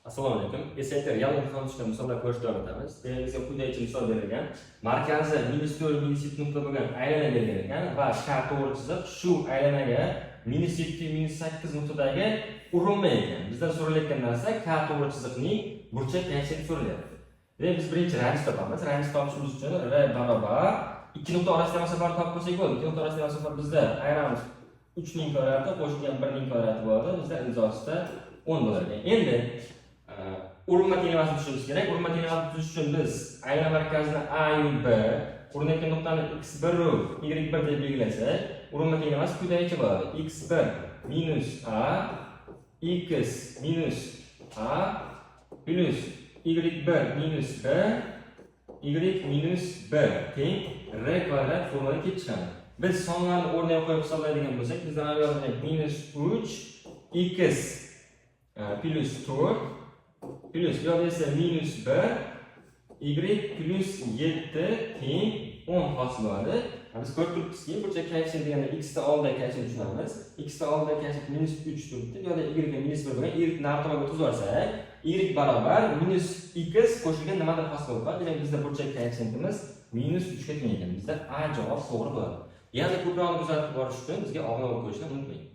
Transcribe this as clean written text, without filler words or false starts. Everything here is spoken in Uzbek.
Assalomu alaykum. Esayter yalin imtihon tushgan misollar ko'rishga o'rgatamiz. Bizga quyidagicha misol berilgan. Markazi -4 -7 nuqta bo'lgan aylana berilgan ekan va K to'g'ri chiziq shu aylanaga -7 -8 nuqtadagi urinma ekan. Bizdan so'ralayotgan narsa K to'g'ri chiziqning burchak qaysi so'ralyapti. Biz birinchi ranj topamiz. Ranj topishimiz uchun R barobar ikki nuqta orasidagi masofani topib olsak bo'ladi. Ikki nuqta orasidagi masofa bizda ayiramiz 3 ning kvadrati qo'shilgan 1 ning kvadrati bo'ladi. Bizda imzosida 10 bo'lar ekan. Endi urinma tenglamasini tushunishimiz kerak. Urinma tenglamasini tushunish uchun biz aylana markazini A yu B, urinayotgan nuqtani x1 u y1 deb belgilasak, urinma tenglamasi quyidagicha bo'ladi. x1 minus a x minus a plus y1 minus b y minus b teng r kvadrat formulani kelib chiqadi. Biz sonlarni o'rniga qo'yib hisoblaydigan bo'lsak, bizdan avval minus 3 x plus 4 plus yo'q esa minus 1 y plus 7 teng 10 hosil bo'ladi. Biz ko'rib turibmizki, burchak koeffitsient deganda x ta oldidagi koeffitsient tushunamiz. X ta oldidagi koeffitsient minus 3 turibdi. Yo'qda y ga minus 1 bo'lgan, y ni arqaga o'tkazib yuborsak, y barobar minus x qo'shilgan nimadir hosil bo'ladi. Demak, bizda burchak koeffitsiyentimiz minus 3 ga teng ekan. Bizda A javob to'g'ri bo'ladi. Yana ko'proq kuzatib borish uchun bizga obuna bo'lib qo'yishni unutmang.